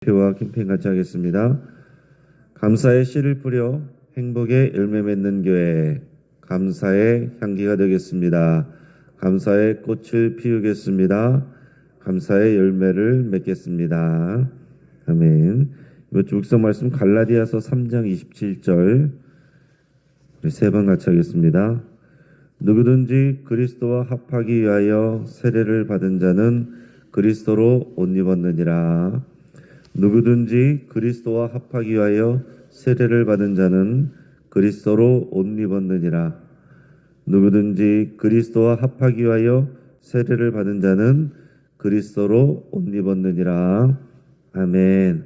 표와 캠페인 같이 하겠습니다. 감사의 씨를 뿌려 행복의 열매 맺는 교회, 감사의 향기가 되겠습니다. 감사의 꽃을 피우겠습니다. 감사의 열매를 맺겠습니다. 아멘. 이번 주 묵상 말씀 갈라디아서 3장 27절 우리 세 번 같이 하겠습니다. 누구든지 그리스도와 합하기 위하여 세례를 받은 자는 그리스도로 옷 입었느니라. 누구든지 그리스도와 합하기 위하여 세례를 받은 자는 그리스도로 옷 입었느니라. 누구든지 그리스도와 합하기 위하여 세례를 받은 자는 그리스도로 옷 입었느니라. 아멘.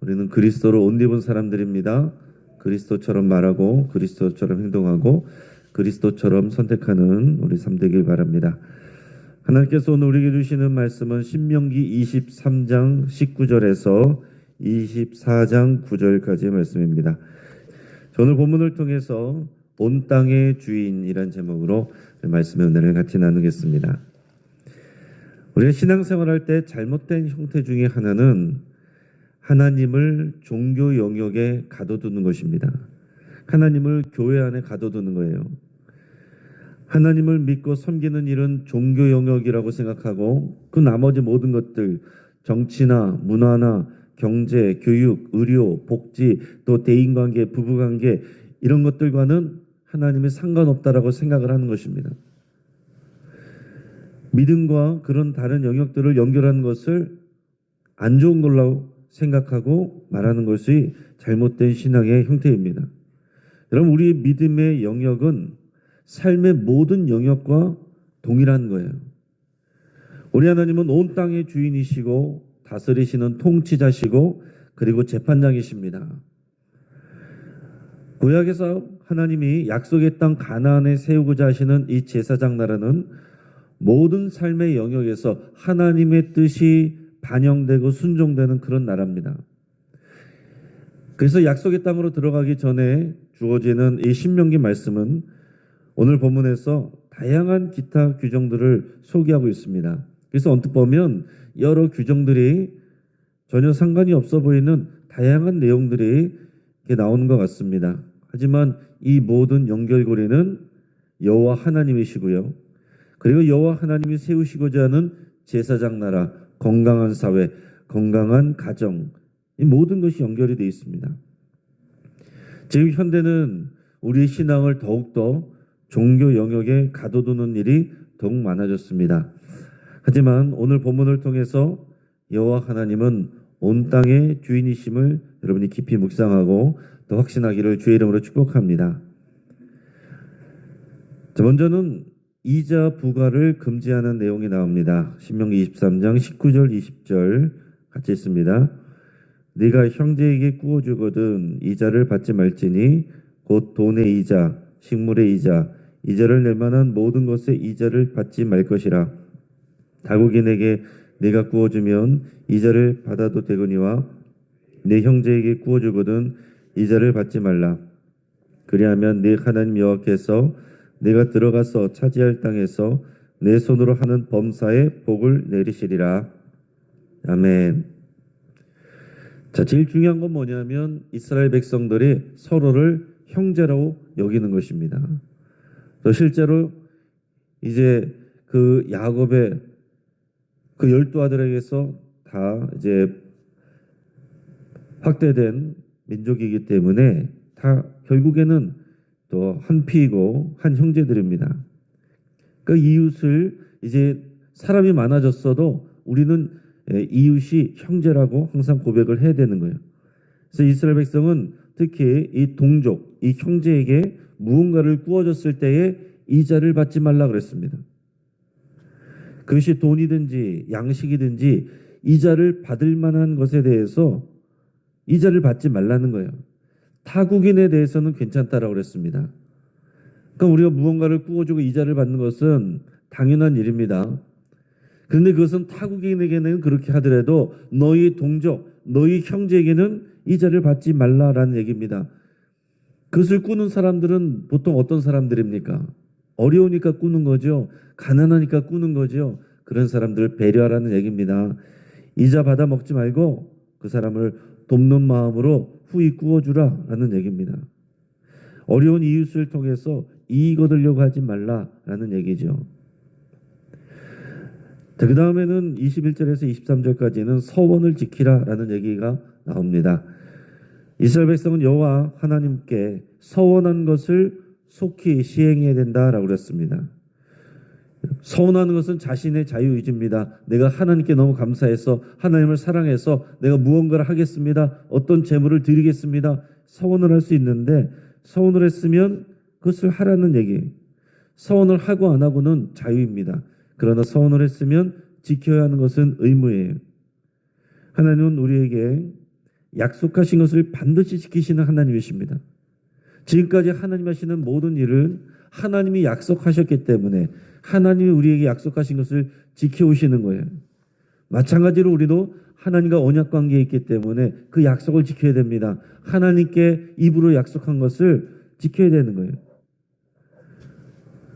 우리는 그리스도로 옷 입은 사람들입니다. 그리스도처럼 말하고 그리스도처럼 행동하고 그리스도처럼 선택하는 우리 삶 되길 바랍니다. 하나님께서 오늘 우리에게 주시는 말씀은 신명기 23장 19절에서 24장 9절까지의 말씀입니다. 오늘 본문을 통해서 온 땅의 주인이란 제목으로 말씀의 은혜를 같이 나누겠습니다. 우리가 신앙생활할 때 잘못된 형태 중에 하나는 하나님을 종교 영역에 가둬두는 것입니다. 하나님을 교회 안에 가둬두는 거예요. 하나님을 믿고 섬기는 일은 종교 영역이라고 생각하고 그 나머지 모든 것들, 정치나 문화나 경제, 교육, 의료, 복지, 또 대인관계, 부부관계 이런 것들과는 하나님이 상관없다라고 생각을 하는 것입니다. 믿음과 그런 다른 영역들을 연결하는 것을 안 좋은 걸로 생각하고 말하는 것이 잘못된 신앙의 형태입니다. 여러분, 우리 믿음의 영역은 삶의 모든 영역과 동일한 거예요. 우리 하나님은 온 땅의 주인이시고 다스리시는 통치자시고 그리고 재판장이십니다. 구약에서 하나님이 약속의 땅 가나안에 세우고자 하시는 이 제사장 나라는 모든 삶의 영역에서 하나님의 뜻이 반영되고 순종되는 그런 나라입니다. 그래서 약속의 땅으로 들어가기 전에 주어지는 이 신명기 말씀은 오늘 본문에서 다양한 기타 규정들을 소개하고 있습니다. 그래서 언뜻 보면 여러 규정들이 전혀 상관이 없어 보이는 다양한 내용들이 나오는 것 같습니다. 하지만 이 모든 연결고리는 여호와 하나님이시고요. 그리고 여호와 하나님이 세우시고자 하는 제사장 나라, 건강한 사회, 건강한 가정, 이 모든 것이 연결이 되어 있습니다. 지금 현대는 우리의 신앙을 더욱더 종교 영역에 가둬두는 일이 더욱 많아졌습니다. 하지만 오늘 본문을 통해서 여호와 하나님은 온 땅의 주인이심을 여러분이 깊이 묵상하고 더 확신하기를 주의 이름으로 축복합니다. 먼저는 이자 부과를 금지하는 내용이 나옵니다. 신명기 23장 19절 20절 같이 있습니다. 네가 형제에게 꾸어주거든 이자를 받지 말지니 곧 돈의 이자, 식물의 이자, 이자를 낼 만한 모든 것의 이자를 받지 말 것이라. 다국인에게 네가 꾸어주면 이자를 받아도 되거니와 네 형제에게 꾸어주거든 이자를 받지 말라. 그리하면 네 하나님 여호와께서 네가 들어가서 차지할 땅에서 내 손으로 하는 범사에 복을 내리시리라. 아멘. 자, 제일 중요한 건 뭐냐면 이스라엘 백성들이 서로를 형제라고 여기는 것입니다. 또 실제로 이제 그 야곱의 그 12 아들에게서 다 이제 확대된 민족이기 때문에 다 결국에는 또 한 피이고 한 형제들입니다. 그 이웃을 이제 사람이 많아졌어도 우리는 이웃이 형제라고 항상 고백을 해야 되는 거예요. 그래서 이스라엘 백성은 특히 이 동족, 이 형제에게 무언가를 꾸어줬을 때에 이자를 받지 말라 그랬습니다. 그것이 돈이든지 양식이든지 이자를 받을 만한 것에 대해서 이자를 받지 말라는 거예요. 타국인에 대해서는 괜찮다라고 그랬습니다. 그러니까 우리가 무언가를 꾸어주고 이자를 받는 것은 당연한 일입니다. 그런데 그것은 타국인에게는 그렇게 하더라도 너희 동족, 너희 형제에게는 이자를 받지 말라라는 얘기입니다. 그것을 꾸는 사람들은 보통 어떤 사람들입니까? 어려우니까 꾸는 거죠. 가난하니까 꾸는 거죠. 그런 사람들을 배려하라는 얘기입니다. 이자 받아 먹지 말고 그 사람을 돕는 마음으로 후히 구워주라라는 얘기입니다. 어려운 이웃을 통해서 이익 얻으려고 하지 말라라는 얘기죠. 그 다음에는 21절에서 23절까지는 서원을 지키라라는 얘기가 나옵니다. 이스라엘 백성은 여호와 하나님께 서원한 것을 속히 시행해야 된다라고 그랬습니다. 서원하는 것은 자신의 자유의지입니다. 내가 하나님께 너무 감사해서 하나님을 사랑해서 내가 무언가를 하겠습니다. 어떤 재물을 드리겠습니다. 서원을 할 수 있는데 서원을 했으면 그것을 하라는 얘기. 서원을 하고 안 하고는 자유입니다. 그러나 서원을 했으면 지켜야 하는 것은 의무예요. 하나님은 우리에게 약속하신 것을 반드시 지키시는 하나님이십니다. 지금까지 하나님 하시는 모든 일은 하나님이 약속하셨기 때문에 하나님이 우리에게 약속하신 것을 지켜오시는 거예요. 마찬가지로 우리도 하나님과 언약 관계에 있기 때문에 그 약속을 지켜야 됩니다. 하나님께 입으로 약속한 것을 지켜야 되는 거예요.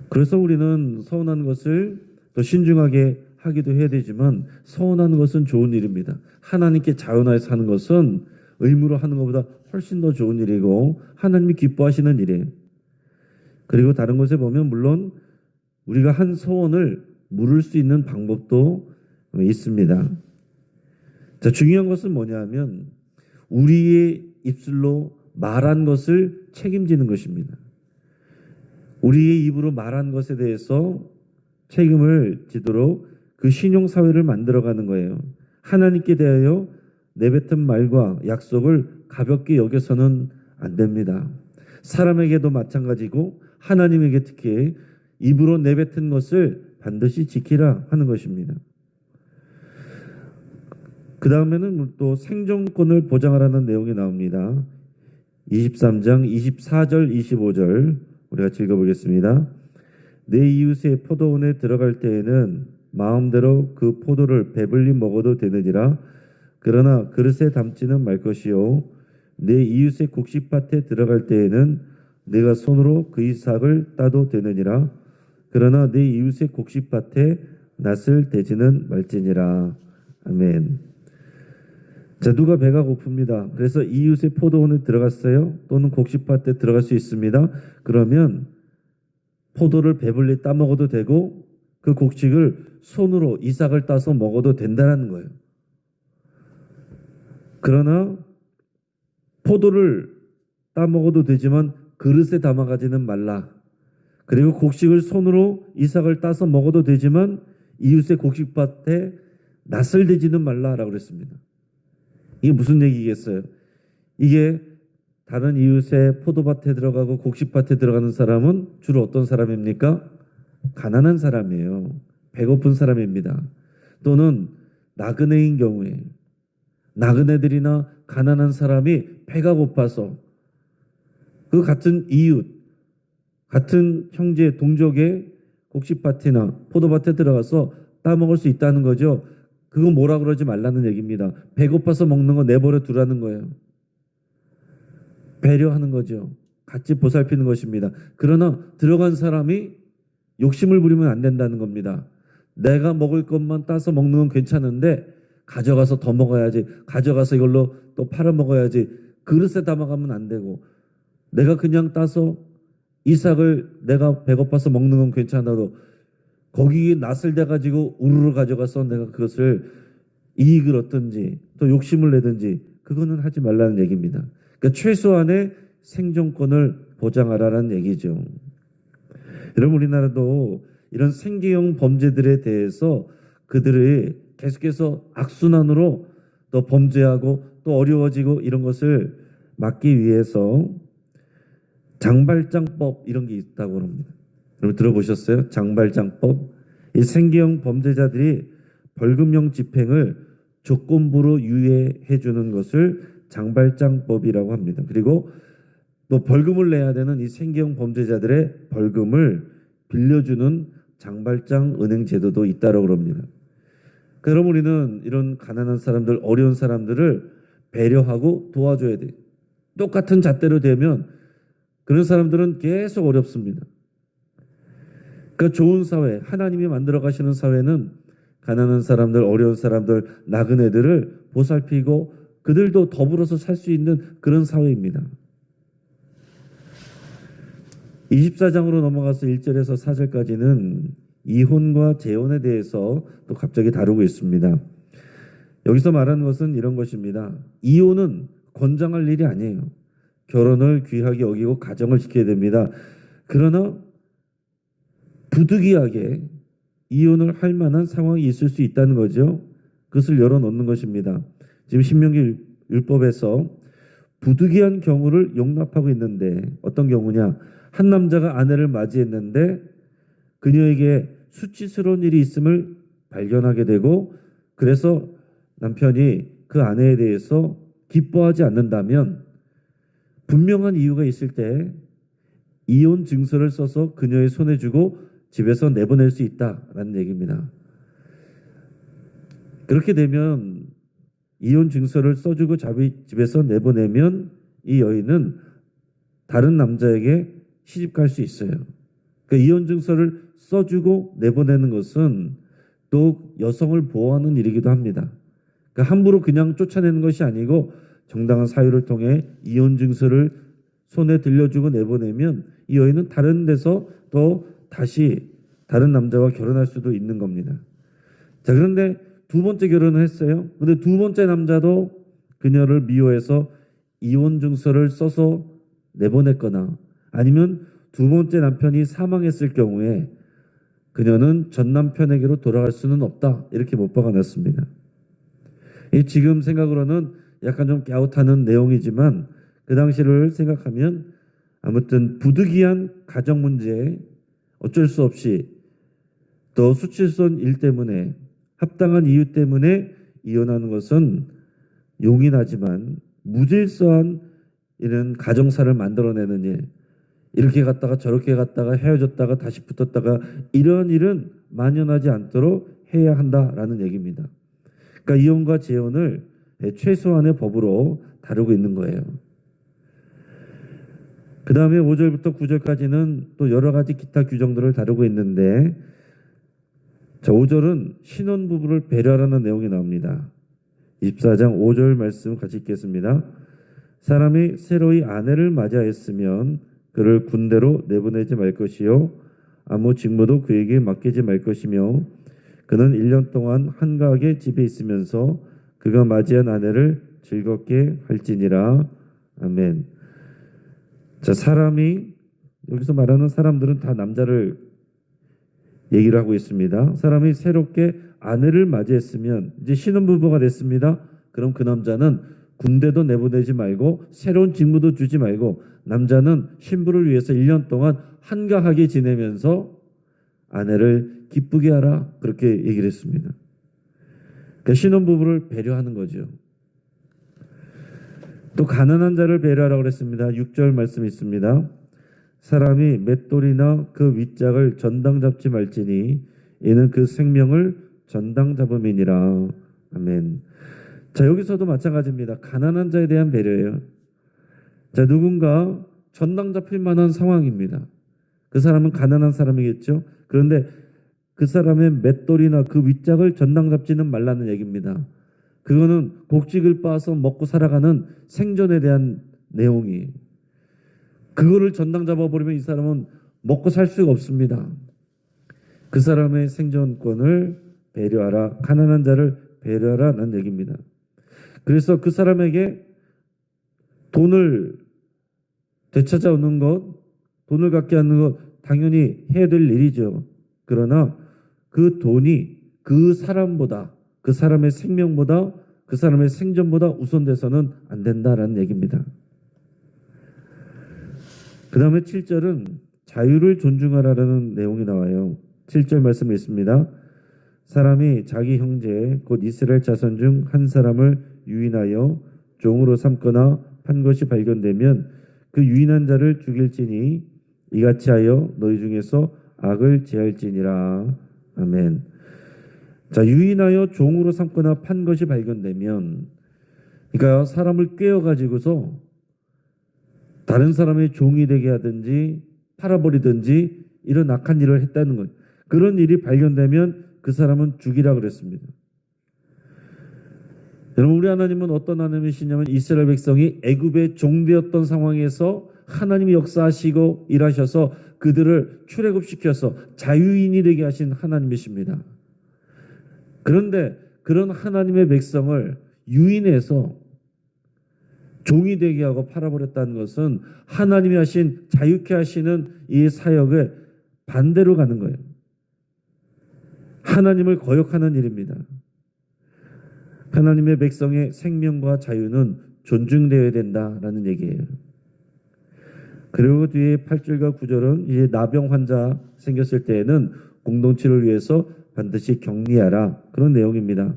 그래서 우리는 서운한 것을 더 신중하게 하기도 해야 되지만 서운하는 것은 좋은 일입니다. 하나님께 자원하여서 하는 것은 의무로 하는 것보다 훨씬 더 좋은 일이고 하나님이 기뻐하시는 일이에요. 그리고 다른 곳에 보면 물론 우리가 한 서원을 물을 수 있는 방법도 있습니다. 자, 중요한 것은 뭐냐면 우리의 입술로 말한 것을 책임지는 것입니다. 우리의 입으로 말한 것에 대해서 책임을 지도록 그 신용사회를 만들어가는 거예요. 하나님께 대하여 내뱉은 말과 약속을 가볍게 여겨서는 안 됩니다. 사람에게도 마찬가지고 하나님에게 특히 입으로 내뱉은 것을 반드시 지키라 하는 것입니다. 그 다음에는 또 생존권을 보장하라는 내용이 나옵니다. 23장 24절 25절 우리가 읽어보겠습니다. 내 이웃의 포도원에 들어갈 때에는 마음대로 그 포도를 배불리 먹어도 되느니라. 그러나 그릇에 담지는 말 것이요 내 이웃의 곡식밭에 들어갈 때에는 내가 손으로 그 이삭을 따도 되느니라. 그러나 내 이웃의 곡식밭에 낫을 대지는 말지니라. 아멘. 자, 누가 배가 고픕니다. 그래서 이웃의 포도원에 들어갔어요. 또는 곡식밭에 들어갈 수 있습니다. 그러면 포도를 배불리 따먹어도 되고 그 곡식을 손으로 이삭을 따서 먹어도 된다는 거예요. 그러나 포도를 따먹어도 되지만 그릇에 담아가지는 말라. 그리고 곡식을 손으로 이삭을 따서 먹어도 되지만 이웃의 곡식밭에 낫을 대지는 말라라고 그랬습니다. 이게 무슨 얘기겠어요? 이게 다른 이웃의 포도밭에 들어가고 곡식밭에 들어가는 사람은 주로 어떤 사람입니까? 가난한 사람이에요. 배고픈 사람입니다. 또는 나그네인 경우에 나그네들이나 가난한 사람이 배가 고파서 그 같은 이웃, 같은 형제, 동족의 곡식밭이나 포도밭에 들어가서 따먹을 수 있다는 거죠. 그거 뭐라 그러지 말라는 얘기입니다. 배고파서 먹는 거 내버려 두라는 거예요. 배려하는 거죠. 같이 보살피는 것입니다. 그러나 들어간 사람이 욕심을 부리면 안 된다는 겁니다. 내가 먹을 것만 따서 먹는 건 괜찮은데 가져가서 더 먹어야지. 가져가서 이걸로 또 팔아 먹어야지. 그릇에 담아가면 안 되고 내가 그냥 따서 이삭을 내가 배고파서 먹는 건 괜찮아도 거기에 낫을 대가지고 우르르 가져가서 내가 그것을 이익을 얻든지 또 욕심을 내든지 그거는 하지 말라는 얘기입니다. 그러니까 최소한의 생존권을 보장하라는 얘기죠. 여러분 우리나라도 이런 생계형 범죄들에 대해서 그들이 계속해서 악순환으로 또 범죄하고 또 어려워지고 이런 것을 막기 위해서 장발장법 이런 게 있다고 합니다. 여러분 들어보셨어요? 장발장법. 이 생계형 범죄자들이 벌금형 집행을 조건부로 유예해 주는 것을 장발장법이라고 합니다. 그리고 또 벌금을 내야 되는 이 생계형 범죄자들의 벌금을 빌려주는 장발장 은행 제도도 있다고 합니다. 그럼 우리는 이런 가난한 사람들, 어려운 사람들을 배려하고 도와줘야 돼요. 똑같은 잣대로 되면 그런 사람들은 계속 어렵습니다. 그 좋은 사회, 하나님이 만들어 가시는 사회는 가난한 사람들, 어려운 사람들, 나그네들을 보살피고 그들도 더불어서 살 수 있는 그런 사회입니다. 24장으로 넘어가서 1절에서 4절까지는 이혼과 재혼에 대해서 또 갑자기 다루고 있습니다. 여기서 말하는 것은 이런 것입니다. 이혼은 권장할 일이 아니에요. 결혼을 귀하게 여기고 가정을 지켜야 됩니다. 그러나 부득이하게 이혼을 할 만한 상황이 있을 수 있다는 거죠. 그것을 열어놓는 것입니다. 지금 신명기 율법에서 부득이한 경우를 용납하고 있는데 어떤 경우냐? 한 남자가 아내를 맞이했는데 그녀에게 수치스러운 일이 있음을 발견하게 되고 그래서 남편이 그 아내에 대해서 기뻐하지 않는다면 분명한 이유가 있을 때 이혼 증서를 써서 그녀의 손에 주고 집에서 내보낼 수 있다라는 얘기입니다. 그렇게 되면 이혼 증서를 써주고 집에서 내보내면 이 여인은 다른 남자에게 시집 갈 수 있어요. 그러니까 이혼 증서를 써주고 내보내는 것은 또 여성을 보호하는 일이기도 합니다. 그러니까 함부로 그냥 쫓아내는 것이 아니고 정당한 사유를 통해 이혼 증서를 손에 들려주고 내보내면 이 여인은 다른 데서 또 다시 다른 남자와 결혼할 수도 있는 겁니다. 자, 그런데 두 번째 결혼을 했어요. 근데 두 번째 남자도 그녀를 미워해서 이혼 증서를 써서 내보냈거나 아니면 두 번째 남편이 사망했을 경우에 그녀는 전 남편에게로 돌아갈 수는 없다. 이렇게 못 박아놨습니다. 지금 생각으로는 약간 좀 갸웃하는 내용이지만 그 당시를 생각하면 아무튼 부득이한 가정 문제 어쩔 수 없이 또 수치스러운 일 때문에 합당한 이유 때문에 이혼하는 것은 용인하지만 무질서한 이런 가정사를 만들어내는 일 이렇게 갔다가 저렇게 갔다가 헤어졌다가 다시 붙었다가 이런 일은 만연하지 않도록 해야 한다라는 얘기입니다. 그러니까 이혼과 재혼을 최소한의 법으로 다루고 있는 거예요. 그 다음에 5절부터 9절까지는 또 여러 가지 기타 규정들을 다루고 있는데 자, 5절은 신혼부부를 배려하라는 내용이 나옵니다. 24장 5절 말씀 같이 읽겠습니다. 사람이 새로이 아내를 맞이하였으면 그를 군대로 내보내지 말 것이요 아무 직무도 그에게 맡기지 말 것이며 그는 1년 동안 한가하게 집에 있으면서 그가 맞이한 아내를 즐겁게 할지니라. 아멘. 자, 사람이 여기서 말하는 사람들은 다 남자를 얘기를 하고 있습니다. 사람이 새롭게 아내를 맞이했으면 이제 신혼부부가 됐습니다. 그럼 그 남자는 군대도 내보내지 말고 새로운 직무도 주지 말고 남자는 신부를 위해서 1년 동안 한가하게 지내면서 아내를 기쁘게 하라 그렇게 얘기를 했습니다. 그러니까 신혼부부를 배려하는 거죠. 또 가난한 자를 배려하라고 그랬습니다. 6절 말씀이 있습니다. 사람이 맷돌이나 그 윗짝을 전당 잡지 말지니 이는 그 생명을 전당 잡음이니라. 아멘. 자, 여기서도 마찬가지입니다. 가난한 자에 대한 배려예요. 자, 누군가 전당 잡힐 만한 상황입니다. 그 사람은 가난한 사람이겠죠. 그런데 그 사람의 맷돌이나 그 윗짝을 전당 잡지는 말라는 얘기입니다. 그거는 곡식을 빻아서 먹고 살아가는 생존에 대한 내용이 그거를 전당 잡아버리면 이 사람은 먹고 살 수가 없습니다. 그 사람의 생존권을 배려하라. 가난한 자를 배려하라는 얘기입니다. 그래서 그 사람에게 돈을 되찾아오는 것, 돈을 갖게 하는 것 당연히 해야 될 일이죠. 그러나 그 돈이 그 사람보다, 그 사람의 생명보다, 그 사람의 생존보다 우선돼서는 안 된다라는 얘기입니다. 그 다음에 7절은 자유를 존중하라는 내용이 나와요. 7절 말씀을 읽습니다. 사람이 자기 형제 곧 이스라엘 자손 중 한 사람을 유인하여 종으로 삼거나 판 것이 발견되면 그 유인한 자를 죽일지니 이같이 하여 너희 중에서 악을 제할지니라. 아멘. 자, 유인하여 종으로 삼거나 판 것이 발견되면 그러니까 사람을 꿰어가지고서 다른 사람의 종이 되게 하든지 팔아버리든지 이런 악한 일을 했다는 것. 그런 일이 발견되면 그 사람은 죽이라 그랬습니다. 여러분, 우리 하나님은 어떤 하나님이시냐면 이스라엘 백성이 애굽의 종되었던 상황에서 하나님이 역사하시고 일하셔서 그들을 출애굽시켜서 자유인이 되게 하신 하나님이십니다. 그런데 그런 하나님의 백성을 유인해서 종이 되게 하고 팔아버렸다는 것은 하나님이 하신 자유케 하시는 이 사역에 반대로 가는 거예요. 하나님을 거역하는 일입니다. 하나님의 백성의 생명과 자유는 존중되어야 된다라는 얘기예요. 그리고 뒤에 8절과 9절은 이제 나병 환자 생겼을 때에는 공동체를 위해서 반드시 격리하라, 그런 내용입니다.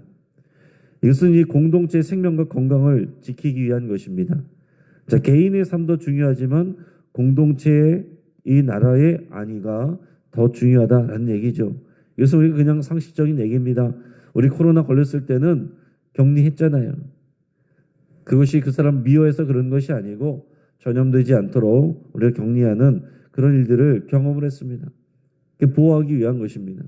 이것은 이 공동체의 생명과 건강을 지키기 위한 것입니다. 자, 개인의 삶도 중요하지만 공동체의 이 나라의 안위가 더 중요하다라는 얘기죠. 이것은 우리가 그냥 상식적인 얘기입니다. 우리 코로나 걸렸을 때는 격리했잖아요. 그것이 그 사람 미워해서 그런 것이 아니고 전염되지 않도록 우리가 격리하는 그런 일들을 경험을 했습니다. 보호하기 위한 것입니다.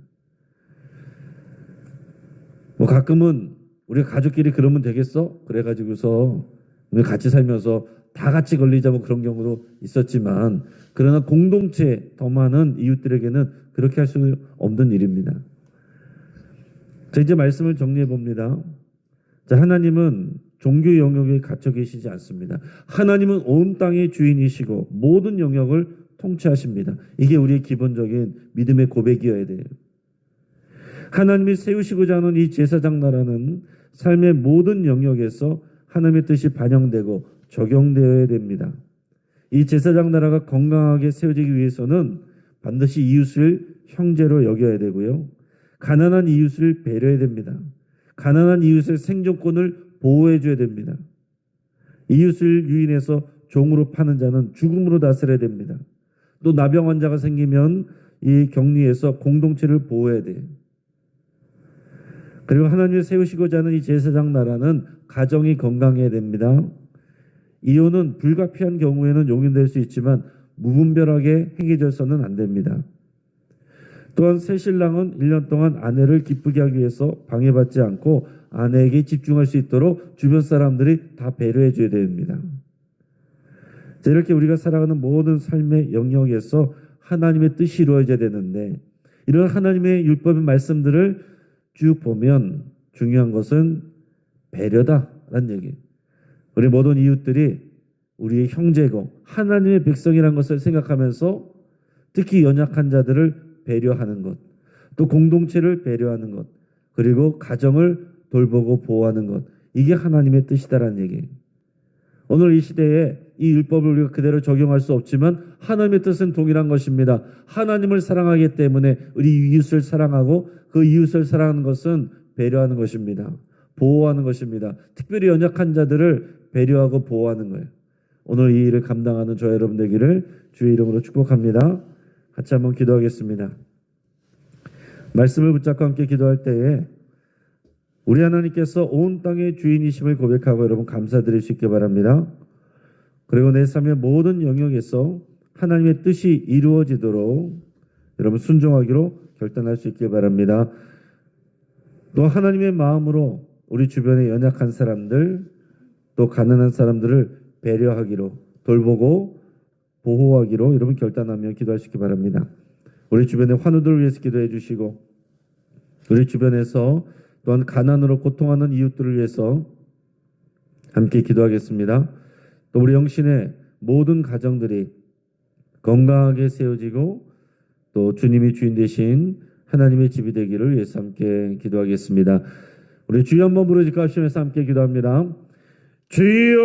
뭐 가끔은 우리가 가족끼리 그러면 되겠어? 그래가지고서 우리 같이 살면서 다 같이 걸리자 뭐 그런 경우도 있었지만, 그러나 공동체 더 많은 이웃들에게는 그렇게 할 수는 없는 일입니다. 자, 이제 말씀을 정리해 봅니다. 자, 하나님은 종교 영역에 갇혀 계시지 않습니다. 하나님은 온 땅의 주인이시고 모든 영역을 통치하십니다. 이게 우리의 기본적인 믿음의 고백이어야 돼요. 하나님이 세우시고자 하는 이 제사장 나라는 삶의 모든 영역에서 하나님의 뜻이 반영되고 적용되어야 됩니다. 이 제사장 나라가 건강하게 세워지기 위해서는 반드시 이웃을 형제로 여겨야 되고요. 가난한 이웃을 배려해야 됩니다. 가난한 이웃의 생존권을 보호해줘야 됩니다. 이웃을 유인해서 종으로 파는 자는 죽음으로 다스려야 됩니다. 또 나병 환자가 생기면 이 격리에서 공동체를 보호해야 돼요. 그리고 하나님이 세우시고자 하는 이 제사장 나라는 가정이 건강해야 됩니다. 이혼은 불가피한 경우에는 용인될 수 있지만 무분별하게 행해져서는 안 됩니다. 또한 새신랑은 1년 동안 아내를 기쁘게 하기 위해서 방해받지 않고 아내에게 집중할 수 있도록 주변 사람들이 다 배려해 줘야 됩니다. 이렇게 우리가 살아가는 모든 삶의 영역에서 하나님의 뜻이 이루어져야 되는데, 이런 하나님의 율법의 말씀들을 쭉 보면 중요한 것은 배려다라는 얘기예요. 우리 모든 이웃들이 우리의 형제고 하나님의 백성이라는 것을 생각하면서 특히 연약한 자들을 배려하는 것, 또 공동체를 배려하는 것, 그리고 가정을 돌보고 보호하는 것, 이게 하나님의 뜻이다라는 얘기예요. 오늘 이 시대에 이 율법을 우리가 그대로 적용할 수 없지만 하나님의 뜻은 동일한 것입니다. 하나님을 사랑하기 때문에 우리 이웃을 사랑하고 그 이웃을 사랑하는 것은 배려하는 것입니다. 보호하는 것입니다. 특별히 연약한 자들을 배려하고 보호하는 거예요. 오늘 이 일을 감당하는 저 여러분 되기를 주의 이름으로 축복합니다. 같이 한번 기도하겠습니다. 말씀을 붙잡고 함께 기도할 때에 우리 하나님께서 온 땅의 주인이심을 고백하고 여러분 감사드릴 수 있게 바랍니다. 그리고 내 삶의 모든 영역에서 하나님의 뜻이 이루어지도록 여러분 순종하기로 결단할 수 있게 바랍니다. 또 하나님의 마음으로 우리 주변의 연약한 사람들, 또 가난한 사람들을 배려하기로, 돌보고 보호하기로 여러분 결단하며 기도할 수 있게 바랍니다. 우리 주변의 환우들을 위해서 기도해 주시고, 우리 주변에서 또한 가난으로 고통하는 이웃들을 위해서 함께 기도하겠습니다. 또 우리 영신의 모든 가정들이 건강하게 세워지고 또 주님이 주인 되신 하나님의 집이 되기를 위해서 함께 기도하겠습니다. 우리 주여 한번 부르짖고 하시면서 함께 기도합니다. 주여